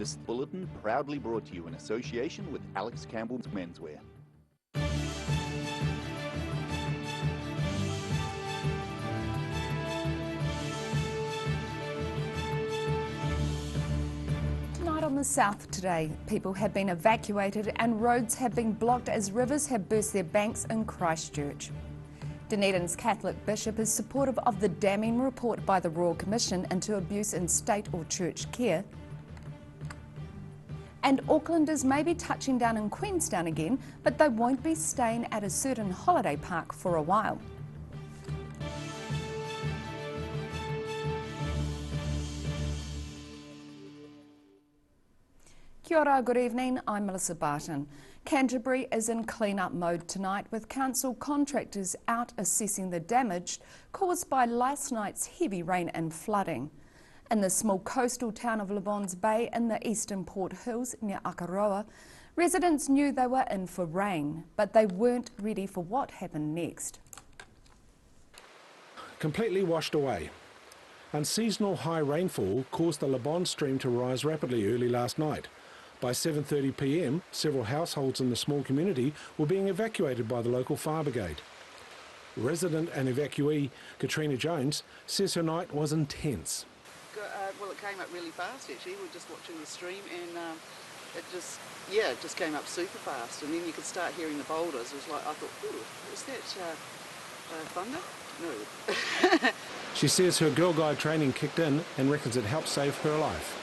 This bulletin proudly brought to you in association with Alex Campbell's Menswear. Tonight on the South today, people have been evacuated and roads have been blocked as rivers have burst their banks in Christchurch. Dunedin's Catholic bishop is supportive of the damning report by the Royal Commission into abuse in state or church care. And Aucklanders may be touching down in Queenstown again, but they won't be staying at a certain holiday park for a while. Kia ora, good evening, I'm Melissa Barton. Canterbury is in clean-up mode tonight with council contractors out assessing the damage caused by last night's heavy rain and flooding. In the small coastal town of Willems Bay in the eastern Port Hills near Akaroa, residents knew they were in for rain, but they weren't ready for what happened next. Completely washed away. Unseasonal high rainfall caused the Luma stream to rise rapidly early last night. By 7:30 p.m, several households in the small community were being evacuated by the local fire brigade. Resident and evacuee Katrina Jones says her night was intense. Well, it came up really fast actually. We were just watching the stream and it just came up super fast, and then you could start hearing the boulders. It was like, I thought, ooh, is that thunder? No. She says her Girl Guide training kicked in and reckons it helped save her life.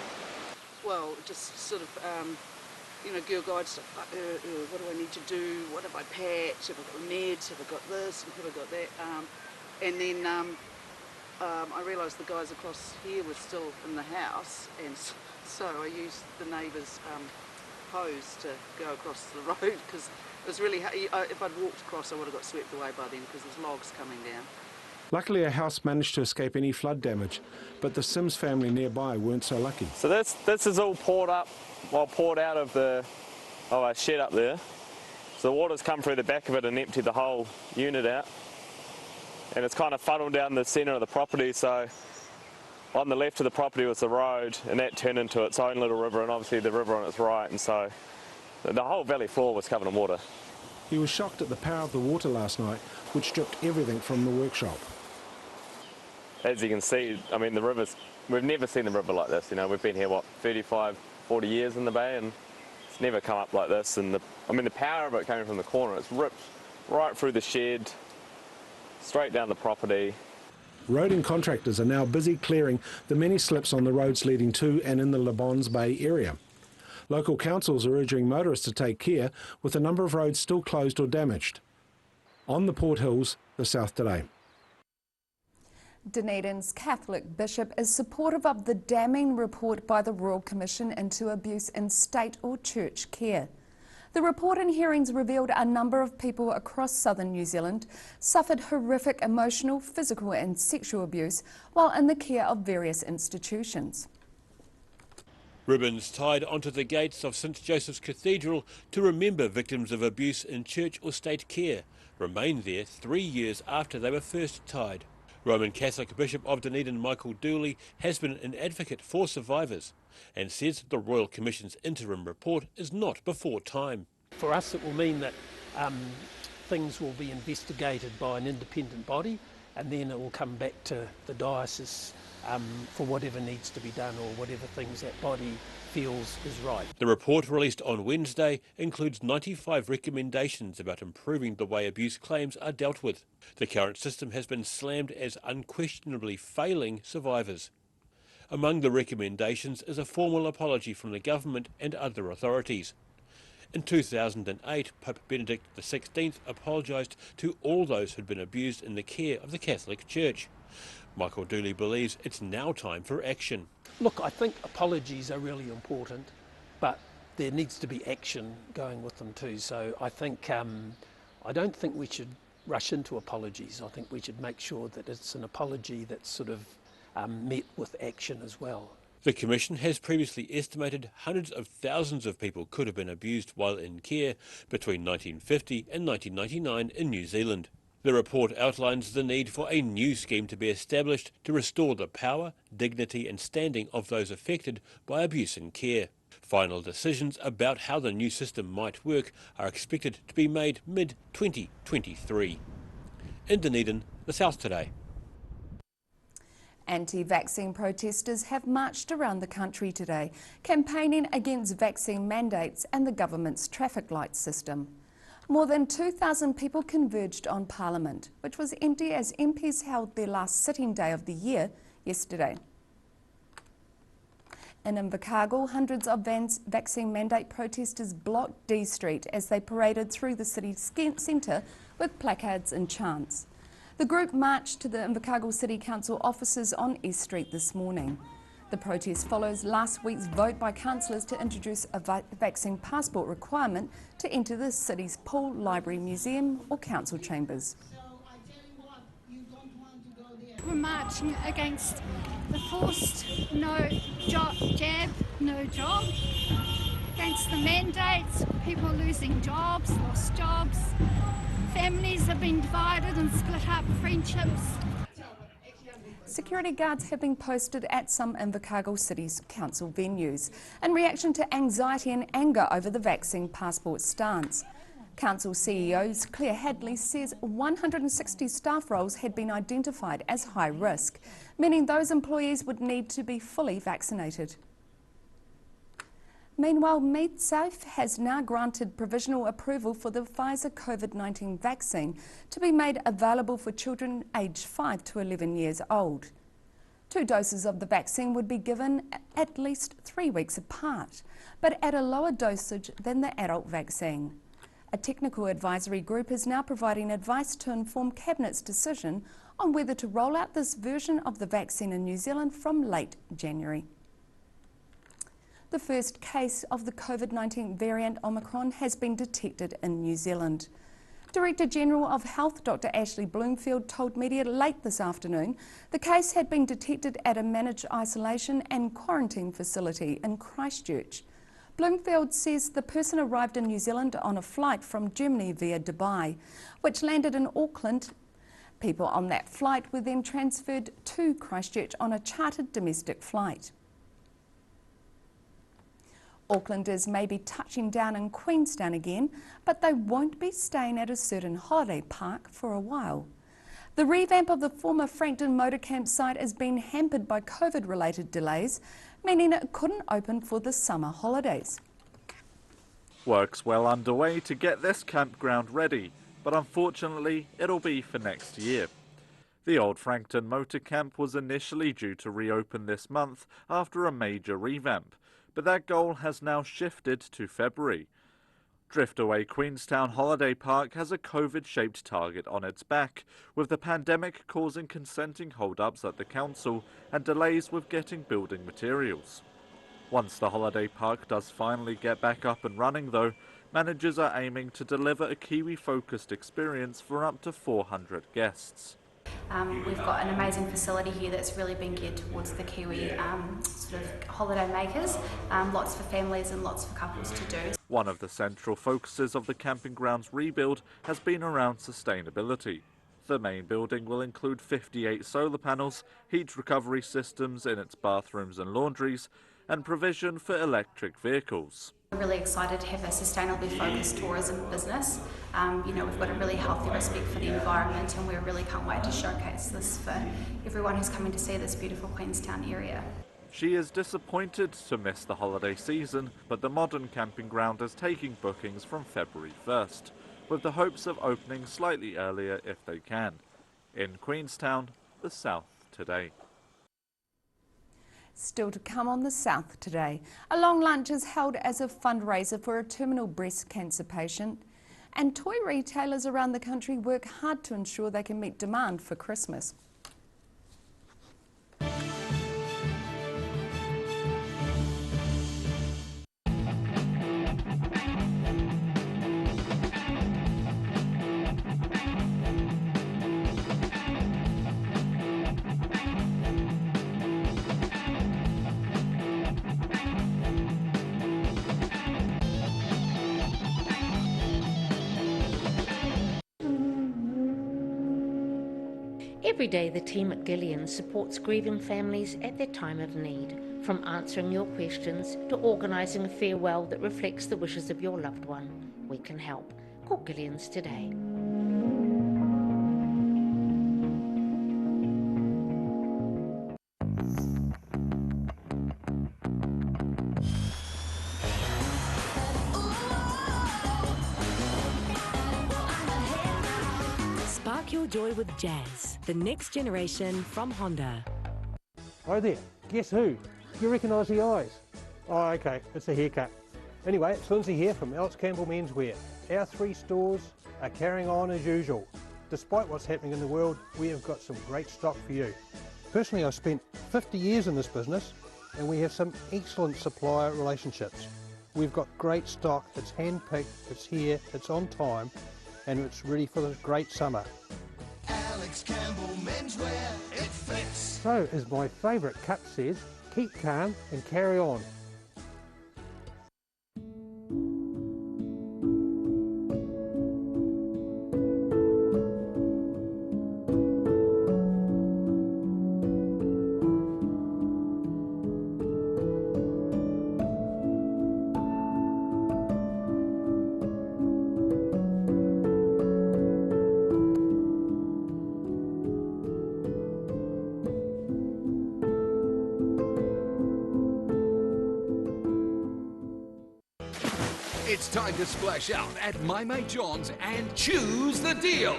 Well, just sort of, Girl Guide stuff, like, what do I need to do? What have I packed? Have I got the meds? Have I got this? Have I got that? And then I realised the guys across here were still in the house, and so I used the neighbour's hose to go across the road, because it was really, if I'd walked across I would have got swept away by then, because there's logs coming down. Luckily our house managed to escape any flood damage, but the Sims family nearby weren't so lucky. So this is all poured out of our shed up there. So the water's come through the back of it and emptied the whole unit out. And it's kind of funneled down the centre of the property, so on the left of the property was the road, and that turned into its own little river, and obviously the river on its right, and so the whole valley floor was covered in water. He was shocked at the power of the water last night, which stripped everything from the workshop. As you can see, I mean, the river's, we've never seen the river like this, we've been here, 35, 40 years in the bay, and it's never come up like this, and the power of it coming from the corner, it's ripped right through the shed, straight down the property. Roading contractors are now busy clearing the many slips on the roads leading to and in the Willems Bay area. Local councils are urging motorists to take care, with a number of roads still closed or damaged. On the Port Hills, the South today. Dunedin's Catholic bishop is supportive of the damning report by the Royal Commission into abuse in state or church care. The report and hearings revealed a number of people across southern New Zealand suffered horrific emotional, physical and sexual abuse while in the care of various institutions. Ribbons tied onto the gates of St Joseph's Cathedral to remember victims of abuse in church or state care remained there 3 years after they were first tied. Roman Catholic Bishop of Dunedin Michael Dooley has been an advocate for survivors and says the Royal Commission's interim report is not before time. For us it will mean that things will be investigated by an independent body, and then it will come back to the diocese for whatever needs to be done or whatever things that body feels is right. The report released on Wednesday includes 95 recommendations about improving the way abuse claims are dealt with. The current system has been slammed as unquestionably failing survivors. Among the recommendations is a formal apology from the government and other authorities. In 2008, Pope Benedict XVI apologised to all those who had been abused in the care of the Catholic Church. Michael Dooley believes it's now time for action. Look, I think apologies are really important, but there needs to be action going with them too. So I think I don't think we should rush into apologies. I think we should make sure that it's an apology that's sort of met with action as well. The Commission has previously estimated hundreds of thousands of people could have been abused while in care between 1950 and 1999 in New Zealand. The report outlines the need for a new scheme to be established to restore the power, dignity and standing of those affected by abuse in care. Final decisions about how the new system might work are expected to be made mid-2023. In Dunedin, the South Today. Anti-vaccine protesters have marched around the country today, campaigning against vaccine mandates and the government's traffic light system. More than 2,000 people converged on Parliament, which was empty as MPs held their last sitting day of the year yesterday. In Invercargill, hundreds of vaccine mandate protesters blocked D Street as they paraded through the city centre with placards and chants. The group marched to the Invercargill City Council offices on East Street this morning. The protest follows last week's vote by councillors to introduce a vaccine passport requirement to enter the city's pool, library, museum or council chambers. We're marching against the forced jab, no job, against the mandates, people losing jobs, lost jobs. Families have been divided and split up, friendships. Security guards have been posted at some Invercargill City Council venues in reaction to anxiety and anger over the vaccine passport stance. Council CEO Claire Hadley says 160 staff roles had been identified as high risk, meaning those employees would need to be fully vaccinated. Meanwhile, MENSWEAR has now granted provisional approval for the Pfizer COVID-19 vaccine to be made available for children aged 5 to 11 years old. 2 doses of the vaccine would be given at least 3 weeks apart, but at a lower dosage than the adult vaccine. A technical advisory group is now providing advice to inform Cabinet's decision on whether to roll out this version of the vaccine in New Zealand from late January. The first case of the COVID-19 variant Omicron has been detected in New Zealand. Director General of Health Dr Ashley Bloomfield told media late this afternoon the case had been detected at a managed isolation and quarantine facility in Christchurch. Bloomfield says the person arrived in New Zealand on a flight from Germany via Dubai, which landed in Auckland. People on that flight were then transferred to Christchurch on a chartered domestic flight. Aucklanders may be touching down in Queenstown again, but they won't be staying at a certain holiday park for a while. The revamp of the former Frankton motor campsite has been hampered by COVID-related delays, meaning it couldn't open for the summer holidays. Work's well underway to get this campground ready, but unfortunately it'll be for next year. The old Frankton motor camp was initially due to reopen this month after a major revamp, but that goal has now shifted to February. Driftaway Queenstown Holiday Park has a COVID-shaped target on its back, with the pandemic causing consenting hold-ups at the council and delays with getting building materials. Once the holiday park does finally get back up and running though, managers are aiming to deliver a Kiwi-focused experience for up to 400 guests. We've got an amazing facility here that's really been geared towards the Kiwi sort of holiday makers, lots for families and lots for couples to do. One of the central focuses of the camping grounds rebuild has been around sustainability. The main building will include 58 solar panels, heat recovery systems in its bathrooms and laundries, and provision for electric vehicles. We're really excited to have a sustainably focused tourism business. We've got a really healthy respect for the environment and we really can't wait to showcase this for everyone who's coming to see this beautiful Queenstown area. She is disappointed to miss the holiday season, but the modern camping ground is taking bookings from February 1st, with the hopes of opening slightly earlier if they can. In Queenstown, the South Today. Still to come on the South Today. A long lunch is held as a fundraiser for a terminal breast cancer patient. And toy retailers around the country work hard to ensure they can meet demand for Christmas. Every day the team at Gillian supports grieving families at their time of need, from answering your questions to organising a farewell that reflects the wishes of your loved one. We can help. Call Gillian's today. Spark your joy with Jazz, the next generation from Honda. Hi there, guess who? You recognise the eyes? Oh, okay, it's a haircut. Anyway, it's Lindsay here from Alex Campbell Menswear. Our 3 stores are carrying on as usual. Despite what's happening in the world, we have got some great stock for you. Personally, I've spent 50 years in this business and we have some excellent supplier relationships. We've got great stock, it's hand-picked, it's here, it's on time, and it's ready for this great summer. Alex Campbell Menswear, it fits. So, as my favourite cut says, keep calm and carry on. It's time to splash out at My Mate John's and choose the deal.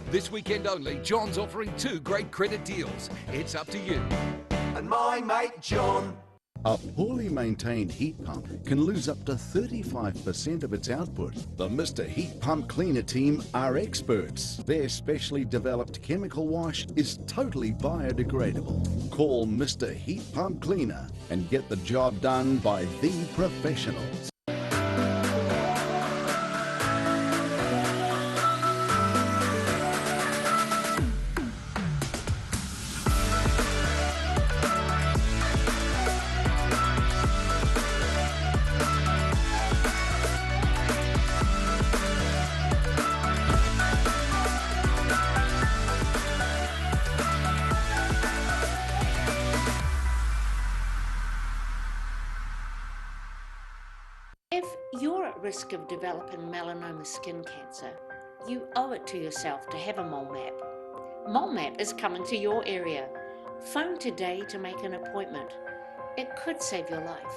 This weekend only, John's offering 2 great credit deals. It's up to you. And My Mate John. A poorly maintained heat pump can lose up to 35% of its output. The Mr. Heat Pump Cleaner team are experts. Their specially developed chemical wash is totally biodegradable. Call Mr. Heat Pump Cleaner and get the job done by the professionals. If you're at risk of developing melanoma skin cancer, you owe it to yourself to have a mole map. Mole map is coming to your area. Phone today to make an appointment. It could save your life.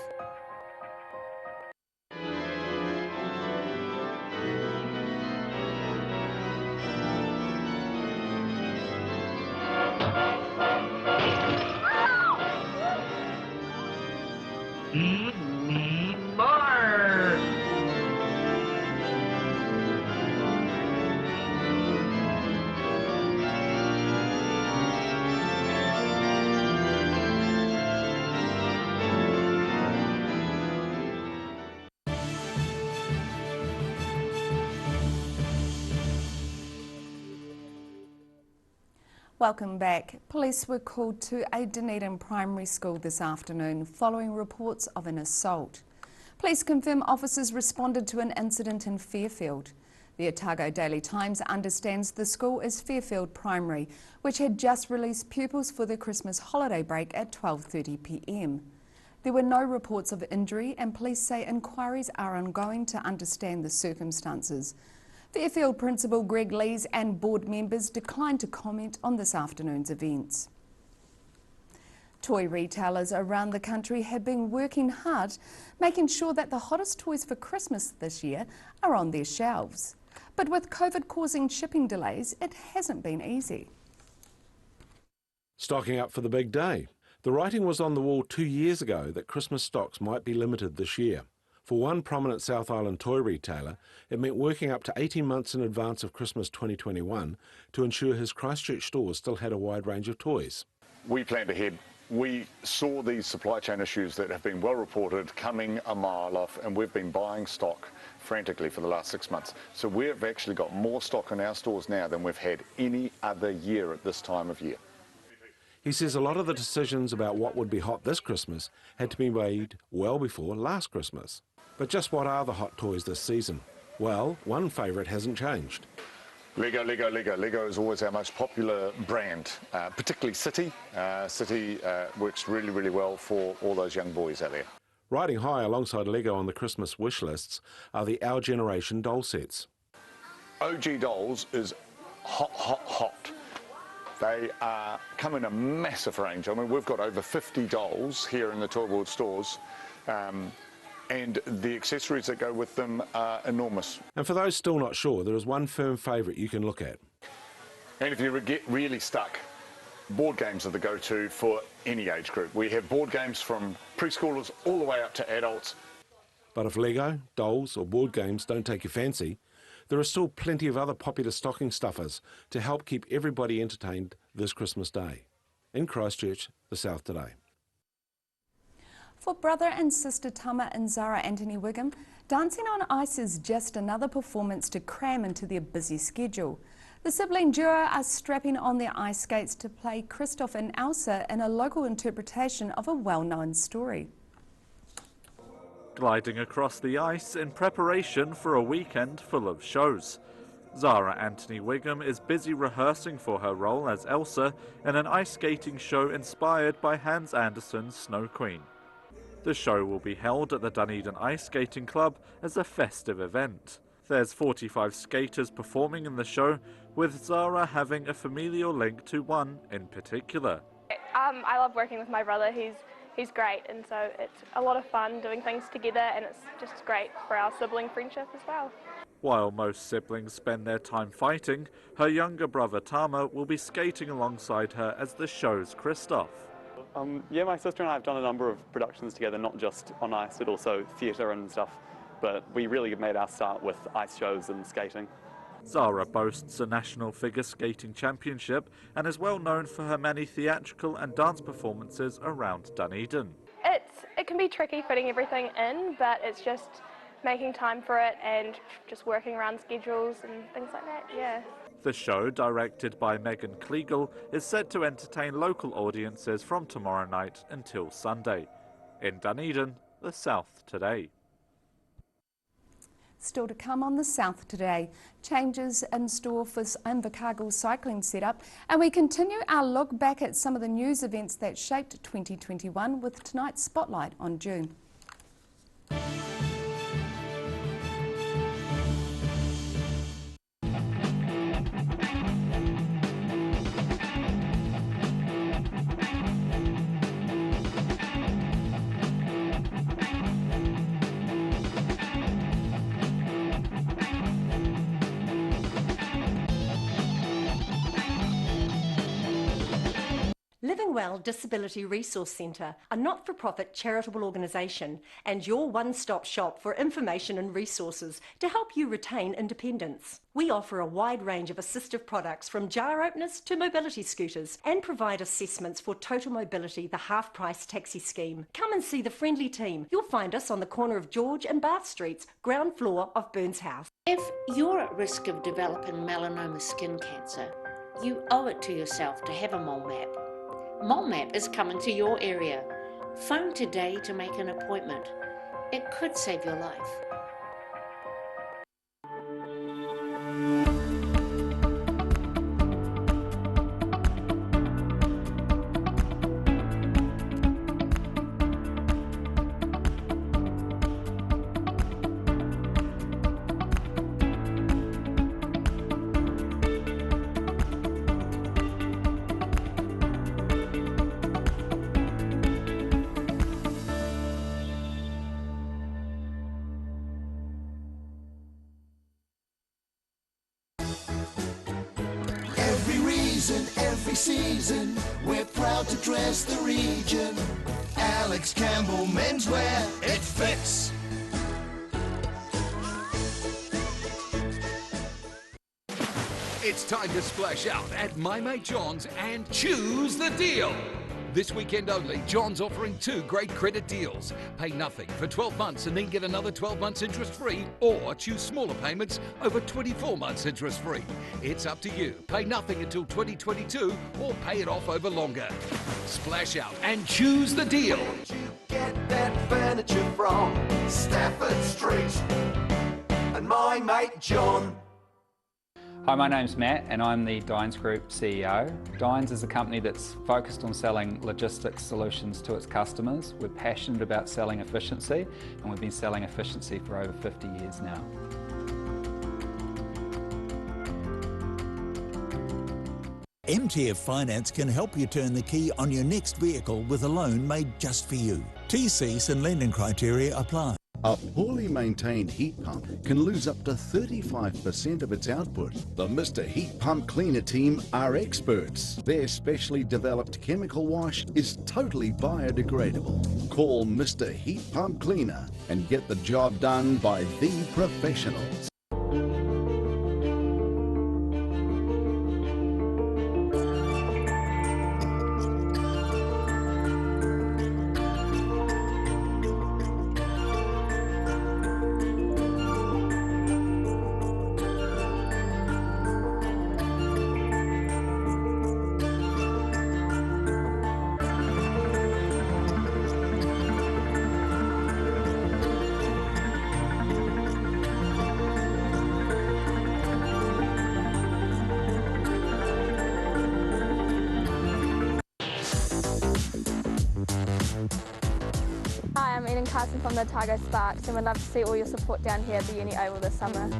Welcome back. Police were called to a Dunedin primary school this afternoon following reports of an assault. Police confirm officers responded to an incident in Fairfield. The Otago Daily Times understands the school is Fairfield Primary, which had just released pupils for their Christmas holiday break at 12:30 p.m. There were no reports of injury and police say inquiries are ongoing to understand the circumstances. Fairfield Principal Greg Lees and board members declined to comment on this afternoon's events. Toy retailers around the country have been working hard, making sure that the hottest toys for Christmas this year are on their shelves. But with COVID causing shipping delays, it hasn't been easy. Stocking up for the big day. The writing was on the wall 2 years ago that Christmas stocks might be limited this year. For one prominent South Island toy retailer, it meant working up to 18 months in advance of Christmas 2021 to ensure his Christchurch stores still had a wide range of toys. We planned ahead. We saw these supply chain issues that have been well reported coming a mile off, and we've been buying stock frantically for the last 6 months. So we've actually got more stock in our stores now than we've had any other year at this time of year. He says a lot of the decisions about what would be hot this Christmas had to be made well before last Christmas. But just what are the hot toys this season? Well, one favourite hasn't changed. Lego, Lego, Lego. Lego is always our most popular brand, particularly City. City works really, really well for all those young boys out there. Riding high alongside Lego on the Christmas wish lists are the Our Generation doll sets. OG Dolls is hot, hot, hot. They come in a massive range. I mean, we've got over 50 dolls here in the Toy World stores, and the accessories that go with them are enormous. And for those still not sure, there is one firm favourite you can look at. And if you get really stuck, board games are the go-to for any age group. We have board games from preschoolers all the way up to adults. But if Lego, dolls or board games don't take your fancy, there are still plenty of other popular stocking stuffers to help keep everybody entertained this Christmas Day. In Christchurch, the South Today. For brother and sister Tama and Zara Anthony Wiggum, dancing on ice is just another performance to cram into their busy schedule. The sibling duo are strapping on their ice skates to play Christoph and Elsa in a local interpretation of a well-known story. Gliding across the ice in preparation for a weekend full of shows. Zara Anthony Wiggum is busy rehearsing for her role as Elsa in an ice skating show inspired by Hans Andersen's Snow Queen. The show will be held at the Dunedin Ice Skating Club as a festive event. There's 45 skaters performing in the show, with Zara having a familial link to one in particular. I love working with my brother. He's great, and so it's a lot of fun doing things together, and it's just great for our sibling friendship as well. While most siblings spend their time fighting, her younger brother Tama will be skating alongside her as the show's Christoph. Yeah, my sister and I have done a number of productions together, not just on ice, but also theatre and stuff. But we really made our start with ice shows and skating. Zara boasts a national figure skating championship and is well known for her many theatrical and dance performances around Dunedin. It can be tricky fitting everything in, but it's just making time for it and just working around schedules and things like that, yeah. The show, directed by Megan Kliegel, is set to entertain local audiences from tomorrow night until Sunday. In Dunedin, the South Today. Still to come on the South Today, changes in store for Invercargill's cycling setup, and we continue our look back at some of the news events that shaped 2021 with tonight's spotlight on June. Living Well Disability Resource Centre, a not-for-profit charitable organisation and your one-stop shop for information and resources to help you retain independence. We offer a wide range of assistive products from jar openers to mobility scooters and provide assessments for Total Mobility, the half-price taxi scheme. Come and see the friendly team. You'll find us on the corner of George and Bath Streets, ground floor of Burns House. If you're at risk of developing melanoma skin cancer, you owe it to yourself to have a mole map. Mole Map is coming to your area. Phone today to make an appointment. It could save your life. Every season, we're proud to dress the region. Alex Campbell Menswear, it fits. It's time to splash out at My Mate John's and choose the deal. This weekend only, John's offering 2 great credit deals. Pay nothing for 12 months and then get another 12 months interest-free, or choose smaller payments over 24 months interest-free. It's up to you. Pay nothing until 2022 or pay it off over longer. Splash out and choose the deal. Where'd you get that furniture from? Stafford Street and My Mate John. Hi, my name's Matt and I'm the Dines Group CEO. Dines is a company that's focused on selling logistics solutions to its customers. We're passionate about selling efficiency and we've been selling efficiency for over 50 years now. MTF Finance can help you turn the key on your next vehicle with a loan made just for you. TCs and lending criteria apply. A poorly maintained heat pump can lose up to 35% of its output. The Mr. Heat Pump Cleaner team are experts. Their specially developed chemical wash is totally biodegradable. Call Mr. Heat Pump Cleaner and get the job done by the professionals. Hi, I'm Eden Carson from the Otago Sparks and we'd love to see all your support down here at the Uni Oval this summer.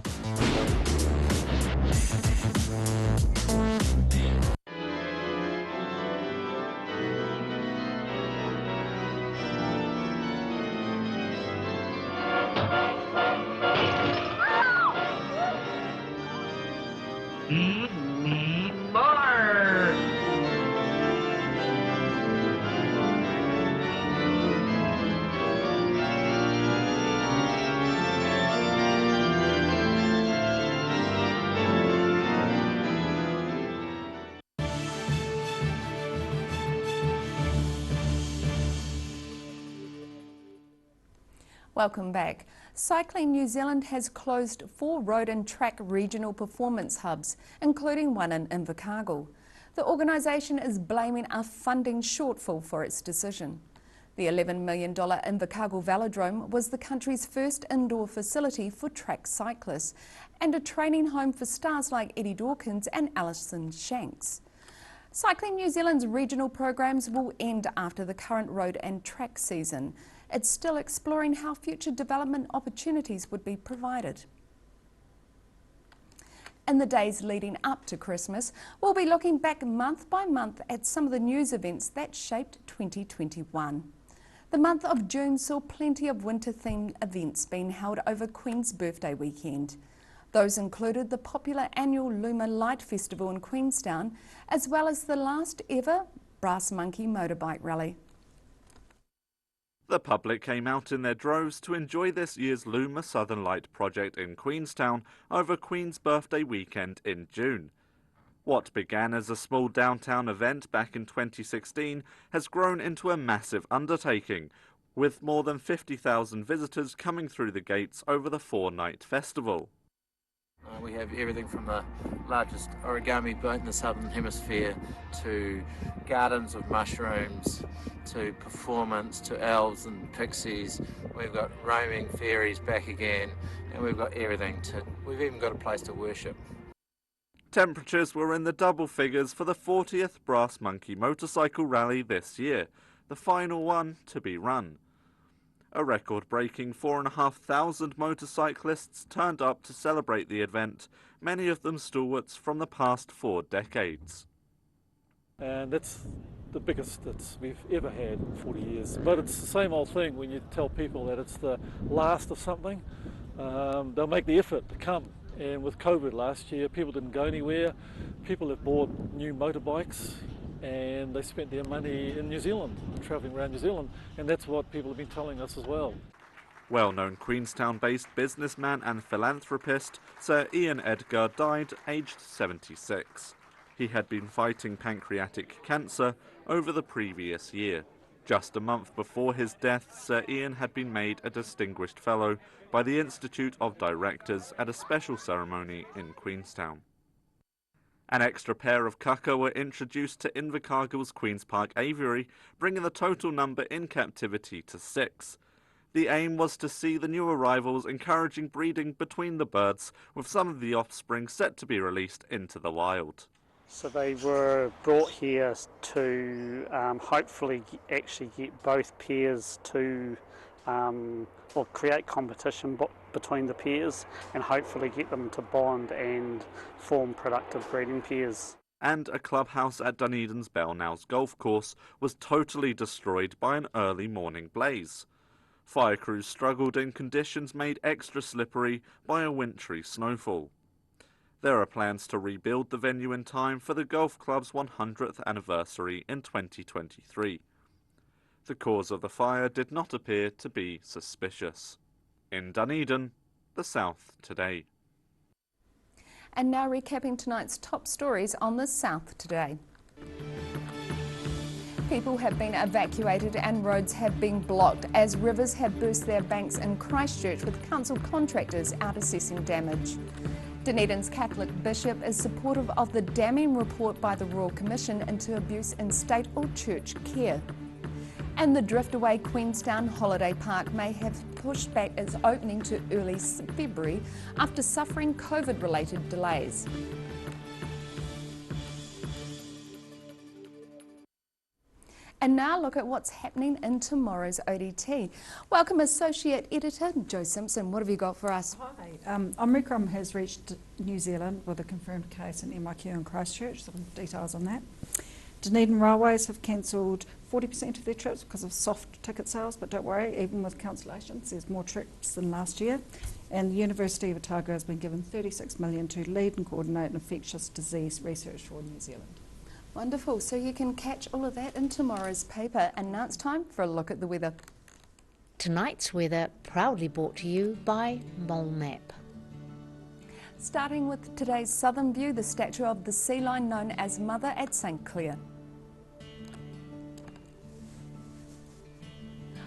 Welcome back. Cycling New Zealand has closed 4 road and track regional performance hubs, including one in Invercargill. The organisation is blaming a funding shortfall for its decision. The $11 million Invercargill Velodrome was the country's first indoor facility for track cyclists and a training home for stars like Eddie Dawkins and Alison Shanks. Cycling New Zealand's regional programs will end after the current road and track season. It's still exploring how future development opportunities would be provided. In the days leading up to Christmas, we'll be looking back month by month at some of the news events that shaped 2021. The month of June saw plenty of winter-themed events being held over Queen's birthday weekend. Those included the popular annual Luma Light Festival in Queenstown, as well as the last ever Brass Monkey motorbike rally. The public came out in their droves to enjoy this year's Luma Southern Light project in Queenstown over Queen's birthday weekend in June. What began as a small downtown event back in 2016 has grown into a massive undertaking, with more than 50,000 visitors coming through the gates over the 4-night festival. We have everything from the largest origami boat in the southern hemisphere to gardens of mushrooms to performance to elves and pixies. We've got roaming fairies back again and we've got everything we've even got a place to worship. Temperatures were in the double figures for the 40th Brass Monkey motorcycle rally this year, the final one to be run. A record-breaking 4,500 motorcyclists turned up to celebrate the event, many of them stalwarts from the past 4 decades. And that's the biggest that we've ever had in 40 years. But it's the same old thing when you tell people that it's the last of something, they'll make the effort to come. And with COVID last year, people didn't go anywhere. People have bought new motorbikes and they spent their money in New Zealand, travelling around New Zealand, and that's what people have been telling us as well. Well-known Queenstown-based businessman and philanthropist Sir Ian Edgar died aged 76. He had been fighting pancreatic cancer over the previous year. Just a month before his death, Sir Ian had been made a Distinguished Fellow by the Institute of Directors at a special ceremony in Queenstown. An extra pair of kaka were introduced to Invercargill's Queen's Park Aviary, bringing the total number in captivity to 6. The aim was to see the new arrivals encouraging breeding between the birds, with some of the offspring set to be released into the wild. So they were brought here to hopefully actually get both pairs to, or create competition between the pairs and hopefully get them to bond and form productive breeding pairs. And a clubhouse at Dunedin's Belknau's golf course was totally destroyed by an early morning blaze. Fire crews struggled in conditions made extra slippery by a wintry snowfall. There are plans to rebuild the venue in time for the golf club's 100th anniversary in 2023. The cause of the fire did not appear to be suspicious. In Dunedin, the South Today. And now recapping tonight's top stories on the South Today. People have been evacuated and roads have been blocked as rivers have burst their banks in Christchurch, with council contractors out assessing damage. Dunedin's Catholic bishop is supportive of the damning report by the Royal Commission into abuse in state or church care. And the Driftaway Queenstown Holiday Park may have pushed back its opening to early February after suffering COVID-related delays. And now look at what's happening in tomorrow's ODT. Welcome Associate Editor Joe Simpson. What have you got for us? Hi. Omicron has reached New Zealand with a confirmed case in MIQ in Christchurch. Some details on that. Dunedin Railways have cancelled 40% of their trips because of soft ticket sales, but don't worry, even with cancellations, there's more trips than last year. And the University of Otago has been given $36 million to lead and coordinate infectious disease research for New Zealand. Wonderful. So you can catch all of that in tomorrow's paper. And now it's time for a look at the weather. Tonight's weather proudly brought to you by Mole Map. Starting with today's southern view, the statue of the sea lion known as Mother at St Clair.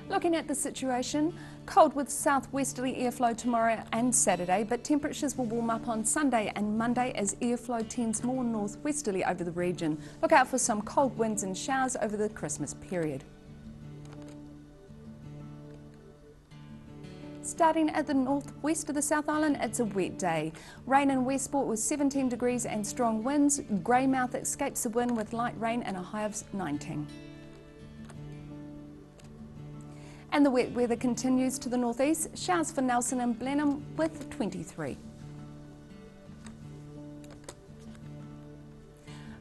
Looking at the situation, cold with southwesterly airflow tomorrow and Saturday, but temperatures will warm up on Sunday and Monday as airflow tends more northwesterly over the region. Look out for some cold winds and showers over the Christmas period. Starting at the northwest of the South Island, it's a wet day. Rain in Westport with 17 degrees and strong winds. Greymouth escapes the wind with light rain and a high of 19. And the wet weather continues to the northeast. Showers for Nelson and Blenheim with 23.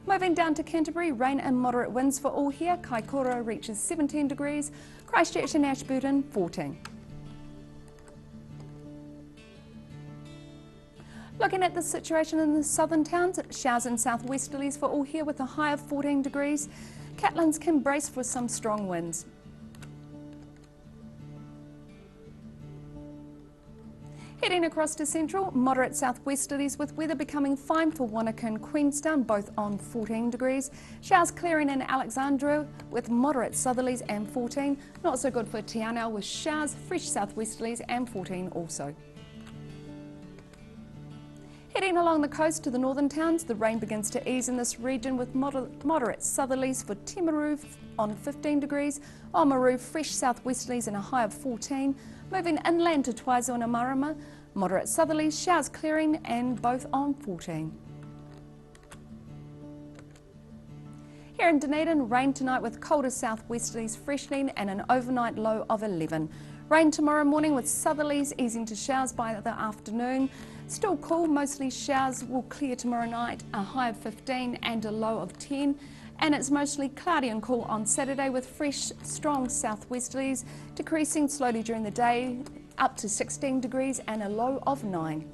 Moving down to Canterbury, rain and moderate winds for all here. Kaikoura reaches 17 degrees. Christchurch and Ashburton 14. Looking at the situation in the southern towns, showers and southwesterlies for all here with a high of 14 degrees. Catlins can brace for some strong winds. Heading across to central, moderate southwesterlies with weather becoming fine for Wanaka and Queenstown, both on 14 degrees. Showers clearing in Alexandria with moderate southerlies and 14. Not so good for Te Anau with showers, fresh southwesterlies and 14 also. Heading along the coast to the northern towns, the rain begins to ease in this region with moderate southerlies for Timaru on 15 degrees. Oamaru, fresh southwesterlies and a high of 14. Moving inland to Twizel and Amarama, moderate southerlies, showers clearing and both on 14. Here in Dunedin, rain tonight with colder southwesterlies freshening and an overnight low of 11. Rain tomorrow morning with southerlies easing to showers by the afternoon. Still cool, mostly showers will clear tomorrow night, a high of 15 and a low of 10. And it's mostly cloudy and cool on Saturday with fresh, strong southwesterlies, decreasing slowly during the day, up to 16 degrees and a low of 9.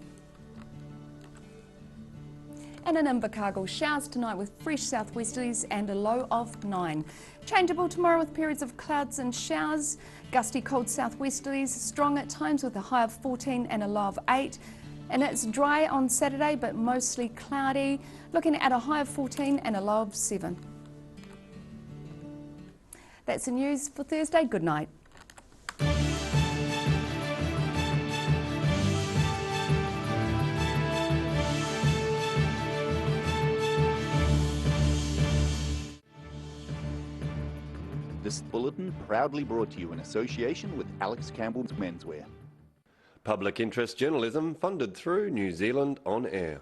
And in Invercargill, showers tonight with fresh southwesterlies and a low of 9. Changeable tomorrow with periods of clouds and showers, gusty cold southwesterlies, strong at times with a high of 14 and a low of 8. And it's dry on Saturday but mostly cloudy, looking at a high of 14 and a low of 7. That's the news for Thursday. Good night. The This bulletin proudly brought to you in association with Alex Campbell's Menswear. Public interest journalism funded through New Zealand On Air.